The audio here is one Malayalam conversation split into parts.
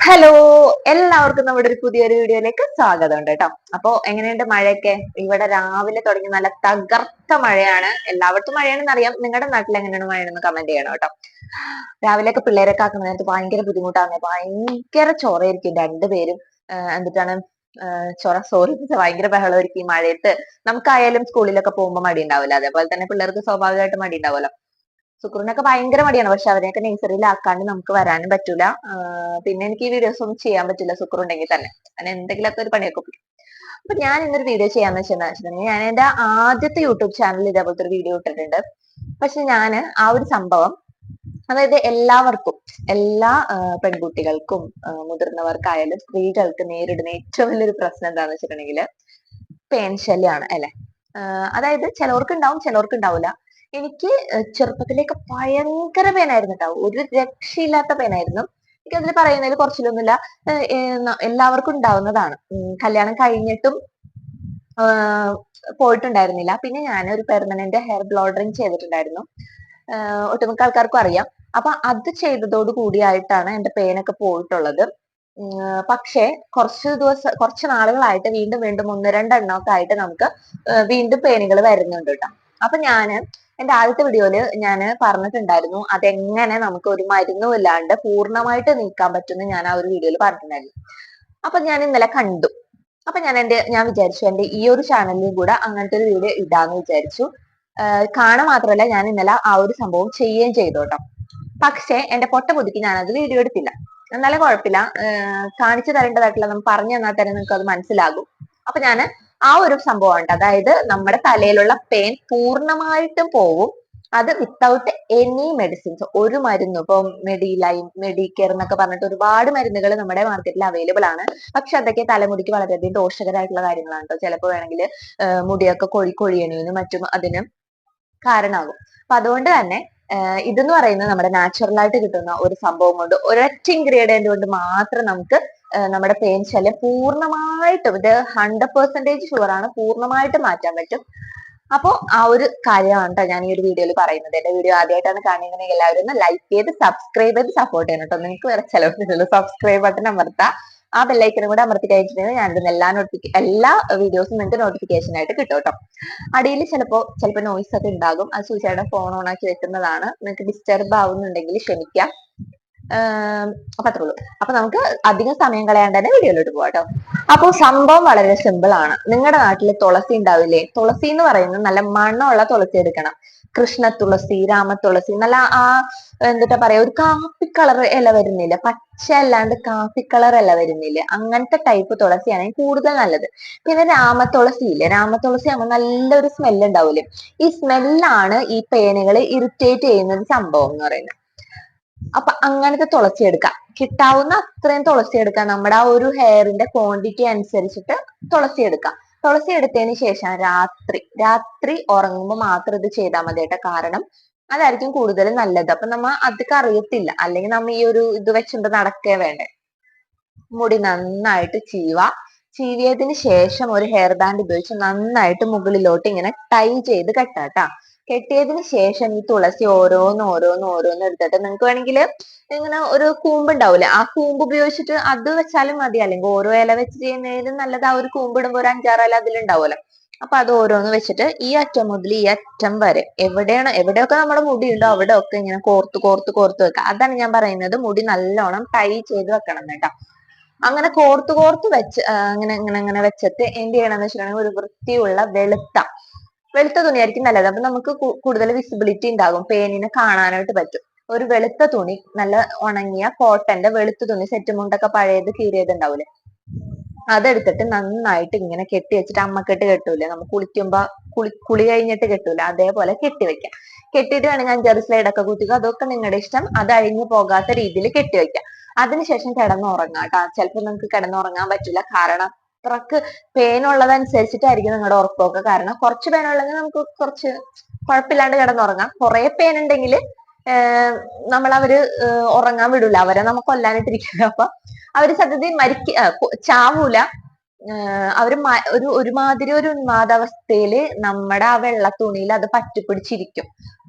ഹലോ, എല്ലാവർക്കും നമ്മുടെ ഒരു പുതിയൊരു വീഡിയോയിലേക്ക് സ്വാഗതം ഉണ്ട് കേട്ടോ. അപ്പൊ എങ്ങനെയുണ്ട് മഴയൊക്കെ? ഇവിടെ രാവിലെ തുടങ്ങി നല്ല തകർത്ത മഴയാണ്. എല്ലായിടത്തും മഴയാണെന്ന് അറിയാം. നിങ്ങളുടെ നാട്ടിൽ എങ്ങനെയാണ് മഴയെന്ന് കമന്റ് ചെയ്യണം കേട്ടോ. രാവിലെയൊക്കെ പിള്ളേരൊക്കെ ആക്കുന്ന നേരത്ത് ഭയങ്കര ബുദ്ധിമുട്ടാണ്. ഭയങ്കര ചൊറയായിരിക്കും രണ്ടുപേരും. എന്നിട്ടാണ് സോറി ഭയങ്കര ബഹളമായിരിക്കും ഈ മഴയത്ത്. നമുക്കായാലും സ്കൂളിലൊക്കെ പോകുമ്പോൾ മടി ഉണ്ടാവില്ല. അതേപോലെ തന്നെ പിള്ളേർക്ക് സ്വാഭാവികമായിട്ട് മടി ഉണ്ടാവുമല്ലോ. സുക്രനൊക്കെ ഭയങ്കര മടിയാണ്. പക്ഷെ അവരെയൊക്കെ നഴ്സറിയിലാക്കാണ്ട് നമുക്ക് വരാനും പറ്റൂല. പിന്നെ എനിക്ക് ഈ വീഡിയോസ് ഒന്നും ചെയ്യാൻ പറ്റില്ല സുക്രു ഉണ്ടെങ്കിൽ തന്നെ. അങ്ങനെ എന്തെങ്കിലുമൊക്കെ ഒരു പണിയൊക്കെ ഒപ്പിക്കും. അപ്പൊ ഞാൻ ഇന്നൊരു വീഡിയോ ചെയ്യാന്ന് വെച്ചിട്ടുണ്ടെങ്കിൽ ഞാൻ എന്റെ ആദ്യത്തെ യൂട്യൂബ് ചാനലിൽ ഇതേപോലത്തെ ഒരു വീഡിയോ ഇട്ടിട്ടുണ്ട്. പക്ഷെ ഞാൻ ആ ഒരു സംഭവം, അതായത് എല്ലാവർക്കും, എല്ലാ പെൺകുട്ടികൾക്കും മുതിർന്നവർക്കായാലും സ്ത്രീകൾക്ക് നേരിടുന്ന ഏറ്റവും വലിയൊരു പ്രശ്നം എന്താന്ന് വെച്ചിട്ടുണ്ടെങ്കിൽ പേൻ ശല്യമാണ് അല്ലെ. അതായത് ചിലവർക്ക് ഉണ്ടാവും, ചിലവർക്ക് ഉണ്ടാവില്ല. എനിക്ക് ചെറുപ്പത്തിലേക്ക് ഭയങ്കര പേനായിരുന്നു കേട്ടോ. ഒരു രക്ഷയില്ലാത്ത പേനായിരുന്നു. എനിക്കതിൽ പറയുന്നതിൽ കുറച്ചിലൊന്നുമില്ല. എല്ലാവർക്കും ഉണ്ടാവുന്നതാണ്. കല്യാണം കഴിഞ്ഞിട്ടും പോയിട്ടുണ്ടായിരുന്നില്ല. പിന്നെ ഞാൻ ഒരു പെർമനന്റ് ഹെയർ ബ്ലോഡറിങ് ചെയ്തിട്ടുണ്ടായിരുന്നു. ഒട്ടുമിക്ക ആൾക്കാർക്കും അറിയാം. അപ്പൊ അത് ചെയ്തതോട് കൂടിയായിട്ടാണ് എന്റെ പേനൊക്കെ പോയിട്ടുള്ളത്. പക്ഷേ കുറച്ച് നാളുകളായിട്ട് വീണ്ടും വീണ്ടും ഒന്ന് രണ്ടെണ്ണമൊക്കെ ആയിട്ട് നമുക്ക് വീണ്ടും പേനുകൾ വരുന്നുണ്ട് കേട്ടോ. അപ്പൊ ഞാന് എന്റെ ആദ്യത്തെ വീഡിയോയില് ഞാൻ പറഞ്ഞിട്ടുണ്ടായിരുന്നു അതെങ്ങനെ നമുക്ക് ഒരു മരുന്നും ഇല്ലാണ്ട് പൂർണ്ണമായിട്ട് നീക്കാൻ പറ്റുമെന്ന് ഞാൻ ആ ഒരു വീഡിയോയിൽ പറഞ്ഞിട്ടുണ്ടായിരുന്നു. അപ്പൊ ഞാൻ ഇന്നലെ കണ്ടു. അപ്പൊ ഞാൻ വിചാരിച്ചു എന്റെ ഈ ഒരു ചാനലിലും കൂടെ അങ്ങനത്തെ ഒരു വീഡിയോ ഇടാന്ന് വിചാരിച്ചു. കാണാൻ മാത്രമല്ല, ഞാൻ ഇന്നലെ ആ ഒരു സംഭവം ചെയ്യുകയും ചെയ്തു കേട്ടോ. പക്ഷെ എന്റെ പൊട്ട ബുദ്ധിക്ക് ഞാൻ അത് വീഡിയോ എടുത്തില്ല. എന്നാലും കുഴപ്പമില്ല, കാണിച്ചു തരേണ്ടതായിട്ടുള്ള നമ്മൾ പറഞ്ഞു തന്നാൽ തന്നെ നിങ്ങൾക്ക് അത് മനസ്സിലാകും. അപ്പൊ ഞാൻ ആ ഒരു സംഭവമുണ്ട്, അതായത് നമ്മുടെ തലയിലുള്ള പെയിൻ പൂർണ്ണമായിട്ടും പോവും. അത് വിത്തൗട്ട് എനി മെഡിസിൻസ്, ഒരു മരുന്നും. ഇപ്പൊ മെഡിലൈൻ, മെഡിക്കെയർ എന്നൊക്കെ പറഞ്ഞിട്ട് ഒരുപാട് മരുന്നുകൾ നമ്മുടെ മാർക്കറ്റിൽ അവൈലബിൾ ആണ്. പക്ഷെ അതൊക്കെ തലമുടിക്ക് വളരെയധികം ദോഷകരമായിട്ടുള്ള കാര്യങ്ങളാണ് കേട്ടോ. ചിലപ്പോൾ വേണമെങ്കിൽ മുടിയൊക്കെ കൊഴിയണീനും മറ്റും അതിന് കാരണമാകും. അപ്പൊ അതുകൊണ്ട് തന്നെ ഇതെന്ന് പറയുന്നത് നമ്മുടെ നാച്ചുറൽ ആയിട്ട് കിട്ടുന്ന ഒരു സംഭവം കൊണ്ട്, ഒരൊറ്റ ഇൻഗ്രീഡിയന്റ് കൊണ്ട് മാത്രം നമുക്ക് നമ്മുടെ പെയിൻ ശല്യം പൂർണ്ണമായിട്ടും, ഇത് 100% ഷുവർ ആണ്, പൂർണ്ണമായിട്ട് മാറ്റാൻ പറ്റും. അപ്പോ ആ ഒരു കാര്യമാണ് കേട്ടോ ഞാൻ ഈ ഒരു വീഡിയോയിൽ പറയുന്നത്. എന്റെ വീഡിയോ ആദ്യമായിട്ടാണ് കാണുന്നത് എല്ലാവരും ഒന്ന് ലൈക്ക് ചെയ്ത് സബ്സ്ക്രൈബ് ചെയ്ത് സപ്പോർട്ട് ചെയ്യണം കേട്ടോ. നിങ്ങൾക്ക് വേറെ ചിലവില്ലല്ലോ. Subscribe button അമർത്താം. ആ ബെല്ലൈക്കനും കൂടെ അമർത്തി കഴിഞ്ഞിട്ടുണ്ടെങ്കിൽ ഞാനിടുന്ന എല്ലാ വീഡിയോസും നിങ്ങൾക്ക് നോട്ടിഫിക്കേഷൻ ആയിട്ട് കിട്ടും കേട്ടോ. അടിയിൽ ചിലപ്പോൾ നോയ്സ് ഒക്കെ ഉണ്ടാകും. അത് സൂചിയുടെ ഫോൺ ഓൺ ആക്കി വെക്കുന്നതാണ്. നിങ്ങൾക്ക് ഡിസ്റ്റർബ് ആവുന്നുണ്ടെങ്കിൽ ക്ഷമിക്കാം. അപ്പൊ അത്രേ ഉള്ളൂ. അപ്പൊ നമുക്ക് അധികം സമയം കളയാണ്ട് തന്നെ വീഡിയോയിലോട്ട് പോവാം കേട്ടോ. അപ്പൊ സംഭവം വളരെ സിമ്പിൾ ആണ്. നിങ്ങളുടെ നാട്ടിൽ തുളസി ഉണ്ടാവില്ലേ? തുളസി എന്ന് പറയുന്നത് നല്ല മണമുള്ള തുളസി എടുക്കണം. കൃഷ്ണ തുളസി, രാമ തുളസി, നല്ല എന്താ പറയാ, ഒരു കാപ്പി കളർ ഇല വരുന്നില്ല, പച്ച അല്ലാണ്ട് കാപ്പി കളർ ഇല വരുന്നില്ല, അങ്ങനത്തെ ടൈപ്പ് തുളസിയാണ് കൂടുതൽ നല്ലത്. പിന്നെ രാമതുളസി ഇല്ലേ? രാമതുളസി ആകുമ്പോൾ നല്ലൊരു സ്മെല്ല് ഉണ്ടാവൂലേ? ഈ സ്മെല്ലാണ് ഈ പേനുകൾ ഇറിറ്റേറ്റ് ചെയ്യുന്ന സംഭവം എന്ന് പറയുന്നത്. അപ്പൊ അങ്ങനത്തെ തുളസി എടുക്കാം. കിട്ടാവുന്ന അത്രയും തുളസി എടുക്കാം. നമ്മുടെ ആ ഒരു ഹെയറിന്റെ ക്വാണ്ടിറ്റി അനുസരിച്ചിട്ട് തുളസി എടുക്കാം. തുളസി എടുത്തതിന് ശേഷം രാത്രി ഉറങ്ങുമ്പോൾ മാത്രം ഇത് ചെയ്താൽ മതി കേട്ടോ. കാരണം അതായിരിക്കും കൂടുതൽ നല്ലത്. അപ്പൊ നമ്മ അതൊക്കെ അറിയത്തില്ല. അല്ലെങ്കിൽ നമ്മ ഈ ഒരു ഇത് വെച്ചിട്ട് നടക്കേ വേണ്ടേ. മുടി നന്നായിട്ട് ചീവിയതിന് ശേഷം ഒരു ഹെയർ ബാൻഡ് ഉപയോഗിച്ച് നന്നായിട്ട് മുകളിലോട്ട് ഇങ്ങനെ ടൈ ചെയ്ത് കെട്ടാട്ടാ. കെട്ടിയതിന് ശേഷം ഈ തുളസി ഓരോന്ന് എടുത്തിട്ട് നിങ്ങൾക്ക് വേണമെങ്കിൽ ഇങ്ങനെ ഒരു കൂമ്പ് ഉണ്ടാവൂലെ, ആ കൂമ്പ് ഉപയോഗിച്ചിട്ട് അത് വെച്ചാലും മതി. അല്ലെങ്കിൽ ഓരോ ഇല വെച്ച് ചെയ്യുന്നതിലും നല്ലത് ആ ഒരു കൂമ്പ് ഇടുമ്പോൾ ഒരു 5-6 ഇല അതിലുണ്ടാവുമല്ലോ. അപ്പൊ അത് ഓരോന്ന് വെച്ചിട്ട് ഈ അറ്റം മുതൽ ഈ അറ്റം വരെ എവിടെയൊക്കെ നമ്മുടെ മുടി ഉണ്ടോ അവിടെയൊക്കെ ഇങ്ങനെ കോർത്ത് വെക്കുക. അതാണ് ഞാൻ പറയുന്നത്, മുടി നല്ലോണം ടൈ ചെയ്ത് വെക്കണം കേട്ടോ. അങ്ങനെ കോർത്ത് വെച്ച് ഇങ്ങനെ വെച്ചിട്ട് എന്ത് ചെയ്യണമെന്ന് വെച്ചിട്ടുണ്ടെങ്കിൽ ഒരു വൃത്തിയുള്ള വെളുത്ത തുണിയായിരിക്കും നല്ലത്. അപ്പൊ നമുക്ക് കൂടുതൽ വിസിബിലിറ്റി ഉണ്ടാകും, പേനിനെ കാണാനായിട്ട് പറ്റും. ഒരു വെളുത്ത തുണി, നല്ല ഉണങ്ങിയ കോട്ടന്റെ വെളുത്ത തുണി, സെറ്റ് മുണ്ടൊക്കെ പഴയത് കീറിയത് ഉണ്ടാവൂലേ, അതെടുത്തിട്ട് നന്നായിട്ട് ഇങ്ങനെ കെട്ടി വെച്ചിട്ട്, അമ്മക്കെട്ട് കെട്ടൂലേ നമ്മൾ കുളിക്കുമ്പോ കുളി കഴിഞ്ഞിട്ട് കെട്ടൂല, അതേപോലെ കെട്ടിവെക്കാം. കെട്ടിയിട്ട് വേണമെങ്കിൽ 5-6 സ്ലൈഡൊക്കെ കുത്തിക്കുക. അതൊക്കെ നിങ്ങളുടെ ഇഷ്ടം. അത് അഴിഞ്ഞു പോകാത്ത രീതിയിൽ കെട്ടിവെക്കാം. അതിനുശേഷം കിടന്നുറങ്ങാം കേട്ടോ. ചിലപ്പോൾ നിങ്ങൾക്ക് കിടന്നുറങ്ങാൻ പറ്റില്ല. കാരണം അത്രക്ക് പേനുള്ളതനുസരിച്ചിട്ടായിരിക്കും നിങ്ങളുടെ ഉറക്കമൊക്കെ. കാരണം കുറച്ച് പേനുള്ളെങ്കിൽ നമുക്ക് കുറച്ച് കുഴപ്പമില്ലാണ്ട് കിടന്നുറങ്ങാം. കുറെ പേനുണ്ടെങ്കിൽ അവര് ഉറങ്ങാൻ വിടൂല. അവരെ നമുക്ക് കൊല്ലാനിട്ടിരിക്കില്ല. അപ്പൊ അവര് സത്യത്തിൽ ചാവൂല. അവര് ഒരുമാതിരി ഒരു ഉന്മാദാവസ്ഥയില് നമ്മുടെ ആ വെള്ള തുണിയിൽ അത് പറ്റിപ്പിടിച്ചിരിക്കും.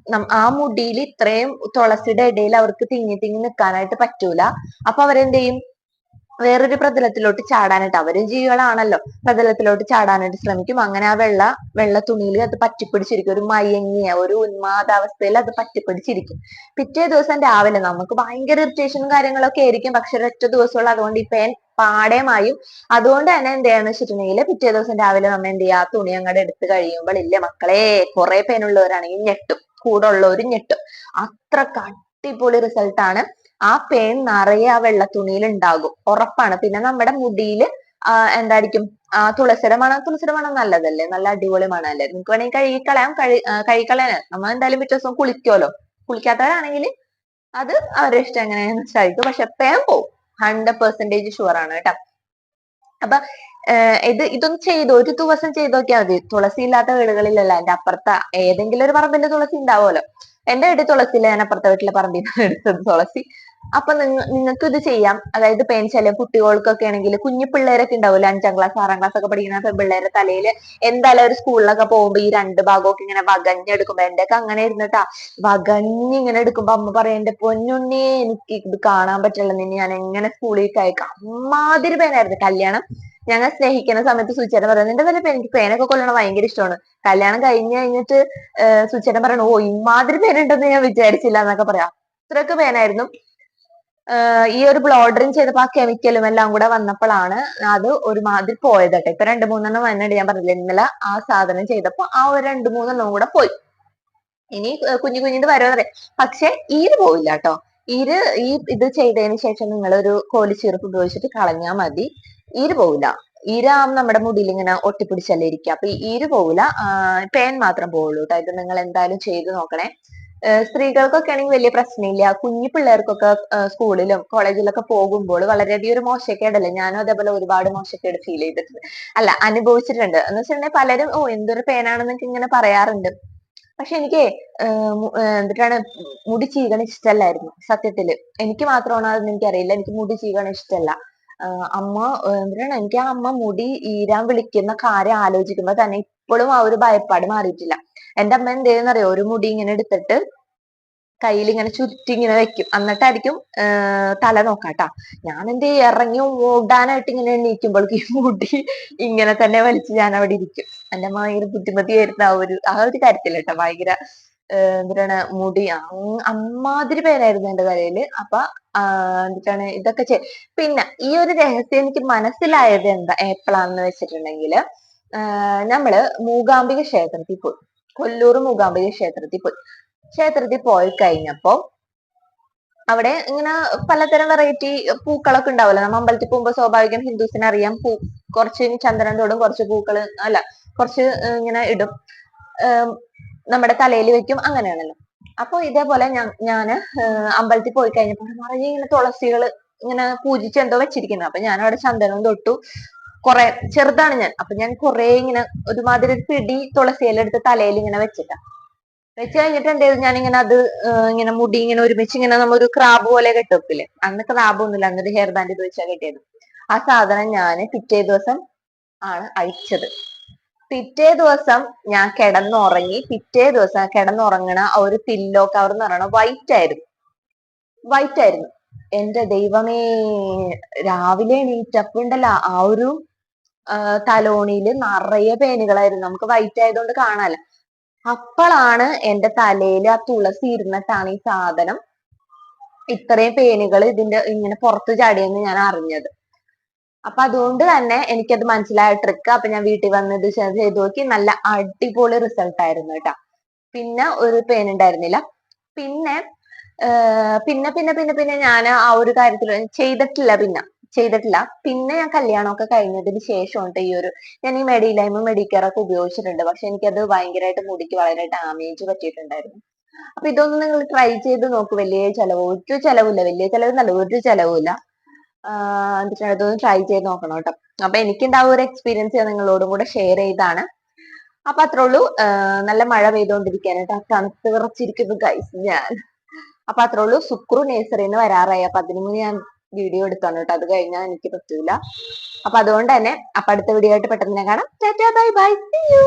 ആ മുടിയിൽ ഇത്രയും തുളസിയുടെ ഇടയിൽ അവർക്ക് തിങ്ങി നിൽക്കാനായിട്ട് പറ്റൂല. അപ്പൊ അവരെന്ത് ചെയ്യും? വേറൊരു പ്രതലത്തിലോട്ട് ചാടാനായിട്ട്, അവരും ജീവികളാണല്ലോ, പ്രതലത്തിലോട്ട് ചാടാനായിട്ട് ശ്രമിക്കും. അങ്ങനെ ആ വെള്ള തുണിയിൽ അത് പറ്റിപ്പിടിച്ചിരിക്കും. ഒരു മയങ്ങിയ ഒരു ഉന്മാദാവസ്ഥയിൽ അത് പറ്റിപ്പിടിച്ചിരിക്കും. പിറ്റേ ദിവസം രാവിലെ നമുക്ക് ഭയങ്കര ഇറിറ്റേഷനും കാര്യങ്ങളൊക്കെ ആയിരിക്കും. പക്ഷെ ഒരൊറ്റ ദിവസമുള്ള അതുകൊണ്ട് ഈ പേൻ പാടേമായും. അതുകൊണ്ട് തന്നെ എന്ത് ചെയ്യാന്ന് വെച്ചിട്ടുണ്ടെങ്കിൽ പിറ്റേ ദിവസം രാവിലെ നമ്മ എന്ത് ചെയ്യുക, ആ തുണി അങ്ങോട്ട് എടുത്ത് കഴിയുമ്പോൾ ഇല്ലേ മക്കളെ, കുറെ പേനുള്ളവരാണെങ്കിൽ ഞെട്ടും, കൂടെ ഉള്ളവരും ഞെട്ടും. അത്ര അടിപൊളി റിസൾട്ടാണ്. ആ പേൻ നിറയെ ആ വെള്ള തുണിയിൽ ഉണ്ടാകും, ഉറപ്പാണ്. പിന്നെ നമ്മുടെ മുടിയിൽ എന്തായിരിക്കും, തുളസിയുടെ മണം നല്ലതല്ലേ, നല്ല അടിപൊളി മണമല്ലേ. നിങ്ങൾക്ക് വേണമെങ്കിൽ കഴുകിക്കളയാം. കഴുകിക്കളയാൻ നമ്മ എന്തായാലും പിറ്റേ ദിവസം കുളിക്കുമല്ലോ. കുളിക്കാത്തവരാണെങ്കിൽ അത് അവരുടെ ഇഷ്ടം എങ്ങനെയാണെന്ന് വെച്ചായിരിക്കും. പക്ഷെ പേൻ പോവും, 100% ഷുവർ ആണ് കേട്ടോ. അപ്പൊ ഇതൊന്ന് ചെയ്തു, ഒരു ദിവസം ചെയ്ത് നോക്കിയാൽ മതി. തുളസി ഇല്ലാത്ത വീടുകളിലല്ല, എന്റെ അപ്പുറത്ത ഏതെങ്കിലും ഒരു പറമ്പിന്റെ തുളസി ഉണ്ടാവുമല്ലോ. എന്റെ വീട്ടിൽ തുളസി ഇല്ല, ഞാൻ അപ്പുറത്തെ വീട്ടിലെ പറമ്പിൽ നിന്ന് എടുത്തത് തുളസി. അപ്പൊ നിങ്ങൾക്ക് ഇത് ചെയ്യാം. അതായത് പേൻ ശല്യം കുട്ടികൾക്കൊക്കെ ആണെങ്കിൽ, കുഞ്ഞു പിള്ളേരൊക്കെ ഉണ്ടാവില്ല, 5ാം ക്ലാസ് 6ാം ക്ലാസ് ഒക്കെ പഠിക്കുന്ന പിള്ളേരുടെ തലയിൽ എന്തായാലും ഒരു സ്കൂളിലൊക്കെ പോകുമ്പോ ഈ രണ്ട് ഭാഗമൊക്കെ ഇങ്ങനെ വകഞ്ഞെടുക്കുമ്പോ, എന്റെയൊക്കെ അങ്ങനെ ഇരുന്നിട്ടാ വകഞ്ഞിങ്ങനെ എടുക്കുമ്പോ അമ്മ പറയും, എന്റെ പൊന്നുണ്ണി എനിക്ക് ഇത് കാണാൻ പറ്റില്ല, നിന്നെ ഞാൻ എങ്ങനെ സ്കൂളിൽ അയക്കാം. അമ്മാതിരി പേനായിരുന്നു. കല്യാണം ഞങ്ങൾ സ്നേഹിക്കുന്ന സമയത്ത് സുചേട്ടൻ പറയുന്നത്, നിന്റെ തന്നെ എനിക്ക് പേനൊക്കെ കൊല്ലണം ഭയങ്കര ഇഷ്ടമാണ്. കല്യാണം കഴിഞ്ഞിട്ട് സുചേട്ടൻ പറയണു, ഓ ഇമാതിരി പേനുണ്ടെന്ന് ഞാൻ വിചാരിച്ചില്ല എന്നൊക്കെ പറയാം. അത്രയൊക്കെ പേനായിരുന്നു. ഈ ഒരു ബ്ലോ ഡ്രിങ് ചെയ്തപ്പോ ആ കെമിക്കലും എല്ലാം കൂടെ വന്നപ്പോഴാണ് അത് ഒരുമാതിരി പോയത് കേട്ടോ. ഇപ്പൊ 2-3 വന്നിട്ട് ഞാൻ പറഞ്ഞില്ല, ഇന്നലെ ആ സാധനം ചെയ്തപ്പോ ആ ഒരു 2-3 കൂടെ പോയി. ഇനി കുഞ്ഞു കുഞ്ഞിത് വരുമെന്നറിയാം. പക്ഷെ ഈര് പോവില്ല കേട്ടോ. ഇത് ചെയ്തതിന് ശേഷം നിങ്ങൾ ഒരു കോലിച്ചീർപ്പ് ഉപയോഗിച്ചിട്ട് കളഞ്ഞാൽ മതി. ഈര് പോവില്ല. ഈരാകുമ്പോൾ നമ്മുടെ മുടിയിൽ ഇങ്ങനെ ഒട്ടിപ്പിടിച്ചല്ലേ ഇരിക്കുക. അപ്പൊ ഈര് പോവില്ല, പേൻ മാത്രം പോവുള്ളൂ കേട്ടോ. ഇത് നിങ്ങൾ എന്തായാലും ചെയ്ത് നോക്കണേ. സ്ത്രീകൾക്കൊക്കെ ആണെങ്കിൽ വലിയ പ്രശ്നമില്ല. കുഞ്ഞു പിള്ളേർക്കൊക്കെ സ്കൂളിലും കോളേജിലൊക്കെ പോകുമ്പോൾ വളരെയധികം ഒരു മോശക്കേടല്ലേ. ഞാനും അതേപോലെ ഒരുപാട് മോശക്കേട് ഫീൽ ചെയ്തിട്ടുണ്ട്, അല്ല അനുഭവിച്ചിട്ടുണ്ട്. എന്ന് വെച്ചിട്ടുണ്ടെങ്കിൽ പലരും ഓ എന്തൊരു പേനാണെന്നൊക്കെ ഇങ്ങനെ പറയാറുണ്ട്. പക്ഷെ എനിക്ക് എന്തിട്ടാണ് മുടി ചീകണ ഇഷ്ടമല്ലായിരുന്നു സത്യത്തില്. എനിക്ക് മാത്രമാണോ അതെന്ന് എനിക്കറിയില്ല, എനിക്ക് മുടി ചീകണ ഇഷ്ടമല്ല. അമ്മ എന്തിനാണ് എനിക്ക് ആ അമ്മ മുടി ഈരാൻ വിളിക്കുന്ന കാര്യം ആലോചിക്കുമ്പോ തന്നെ ഇപ്പോഴും ആ ഒരു ഭയപ്പാട് മാറിയിട്ടില്ല. എന്റെ അമ്മ എന്ത് ചെയ്യുന്നറിയോ, ഒരു മുടി ഇങ്ങനെ എടുത്തിട്ട് കയ്യിൽ ഇങ്ങനെ ചുറ്റി ഇങ്ങനെ വെക്കും, എന്നിട്ടായിരിക്കും തല നോക്കാട്ടാ. ഞാൻ എന്ത് ഇറങ്ങി ഓടാനായിട്ട് ഇങ്ങനെ എണീക്കുമ്പോഴേക്കും ഈ മുടി ഇങ്ങനെ തന്നെ വലിച്ച് ഞാൻ അവിടെ ഇരിക്കും. എന്റെ അമ്മ ഭയങ്കര ബുദ്ധിമതിയായിരുന്നു ആ ഒരു കാര്യത്തിൽ കേട്ടോ. ഭയങ്കര എന്തിനാണ് മുടി അമ്മാതിരി പേരായിരുന്നു എന്റെ തലയില്. അപ്പൊ എന്തിട്ടാണ് ഇതൊക്കെ പിന്നെ ഈ ഒരു രഹസ്യം എനിക്ക് മനസ്സിലായത് എപ്പോഴാന്ന് വെച്ചിട്ടുണ്ടെങ്കില്, നമ്മള് മൂകാംബിക ക്ഷേത്രത്തിൽ പോയി, കൊല്ലൂർ മൂകാംബിക ക്ഷേത്രത്തിൽ പോയി കഴിഞ്ഞപ്പോ അവിടെ ഇങ്ങനെ പലതരം വെറൈറ്റി പൂക്കളൊക്കെ ഉണ്ടാവല്ലോ. നമ്മ അമ്പലത്തിൽ പോകുമ്പോ സ്വാഭാവികം ഹിന്ദുസിന് അറിയാം, കുറച്ച് ചന്ദനം തൊടും, കുറച്ച് പൂക്കള് അല്ല കുറച്ച് ഇങ്ങനെ ഇടും, നമ്മുടെ തലയിൽ വെക്കും, അങ്ങനെയാണല്ലോ. അപ്പൊ ഇതേപോലെ ഞാന് അമ്പലത്തിൽ പോയി കഴിഞ്ഞപ്പോ നിറയെ ഇങ്ങനെ തുളസികള് ഇങ്ങനെ പൂജിച്ച് എന്തോ വെച്ചിരിക്കുന്നത്. അപ്പൊ ഞാൻ അവിടെ ചന്ദനം തൊട്ടു. കുറെ ചെറുതാണ് ഞാൻ, അപ്പൊ ഞാൻ കുറെ ഇങ്ങനെ ഒരുമാതിരി ഒരു പിടി തുളസിയില എടുത്ത് തലയിൽ ഇങ്ങനെ വെച്ച് കഴിഞ്ഞിട്ട് എന്ത് ചെയ്തു, ഞാനിങ്ങനെ അത് ഇങ്ങനെ മുടി ഇങ്ങനെ ഒരുമിച്ച് ഇങ്ങനെ നമ്മൊരു ക്രാബ് പോലെ കെട്ടുവെക്കില്ലേ, അന്ന് ക്രാബ് ഒന്നുമില്ല, അന്നൊരു ഹെയർ ബാൻഡ് ഉപയോഗിച്ചാ കെട്ടിയത്. ആ സാധനം ഞാൻ പിറ്റേ ദിവസം ആണ് അഴിച്ചത്. പിറ്റേ ദിവസം ഞാൻ കിടന്നുറങ്ങി. പിറ്റേ ദിവസം കിടന്നുറങ്ങണ ആ ഒരു പില്ലോ കവർ എന്ന് പറയണ വൈറ്റ് ആയിരുന്നു. എന്റെ ദൈവമേ, രാവിലെ എണീറ്റപ്പോ ഉണ്ടല്ലോ ആ ഒരു തലോണിയില് നിറയെ പേനുകളായിരുന്നു. നമുക്ക് വൈറ്റ് ആയതുകൊണ്ട് കാണാലോ. അപ്പോഴാണ് എന്റെ തലയിൽ ആ തുളസി ഇരുന്നിട്ടാണ് ഈ സാധനം ഇത്രയും പേനുകൾ ഇതിന്റെ ഇങ്ങനെ പുറത്ത് ചാടിയെന്ന് ഞാൻ അറിഞ്ഞത്. അപ്പൊ അതുകൊണ്ട് തന്നെ എനിക്കത് മനസ്സിലായ ട്രിക്ക്. അപ്പൊ ഞാൻ വീട്ടിൽ വന്നത് ചെയ്ത് നോക്കി, നല്ല അടിപൊളി റിസൾട്ട് ആയിരുന്നു കേട്ടാ. പിന്നെ ഒരു പെയിൻ ഉണ്ടായിരുന്നില്ല. പിന്നെ പിന്നെ ഞാൻ ആ ഒരു കാര്യത്തിൽ ചെയ്തിട്ടില്ല. പിന്നെ ഞാൻ കല്യാണമൊക്കെ കഴിഞ്ഞതിന് ശേഷം ഞാൻ ഈ മെഡിലൈമും മെഡിക്കെയറൊക്കെ ഉപയോഗിച്ചിട്ടുണ്ട്. പക്ഷെ എനിക്കത് ഭയങ്കരമായിട്ട് മുടിക്ക് വളരെ ഡാമേജ് പറ്റിയിട്ടുണ്ടായിരുന്നു. അപ്പൊ ഇതൊന്നും നിങ്ങൾ ട്രൈ ചെയ്ത് നോക്കൂ. ഒരു ചെലവില്ല, വലിയ ചെലവെന്നല്ല, ഒരു ചെലവുമില്ല. എന്നിട്ട് അതൊന്ന് ട്രൈ ചെയ്ത് നോക്കണം കേട്ടോ. അപ്പൊ എനിക്കുണ്ടാവുന്ന ഒരു എക്സ്പീരിയൻസ് ഞാൻ നിങ്ങളോടും കൂടെ ഷെയർ ചെയ്താണ്. അപ്പൊ അത്രേ ഉള്ളൂ. നല്ല മഴ പെയ്തുകൊണ്ടിരിക്കാനായിട്ട് ആ തണുത്ത് വിറച്ചിരിക്കുന്നു ഗൈസ് ഞാൻ. അപ്പൊ അത്രേ ഉള്ളൂ. സുക്രു നേഴ്സറിന്ന് വരാറായി. അപ്പൊ അതിന് മുന്നേ ഞാൻ വീഡിയോ എടുത്താണ് കേട്ടോ, അത് കഴിഞ്ഞാൽ എനിക്ക് പറ്റൂല. അപ്പൊ അതുകൊണ്ട് തന്നെ അടുത്ത വീഡിയോ ആയിട്ട് പെട്ടെന്ന് ഞാൻ കാണാം. Bye bye, see U.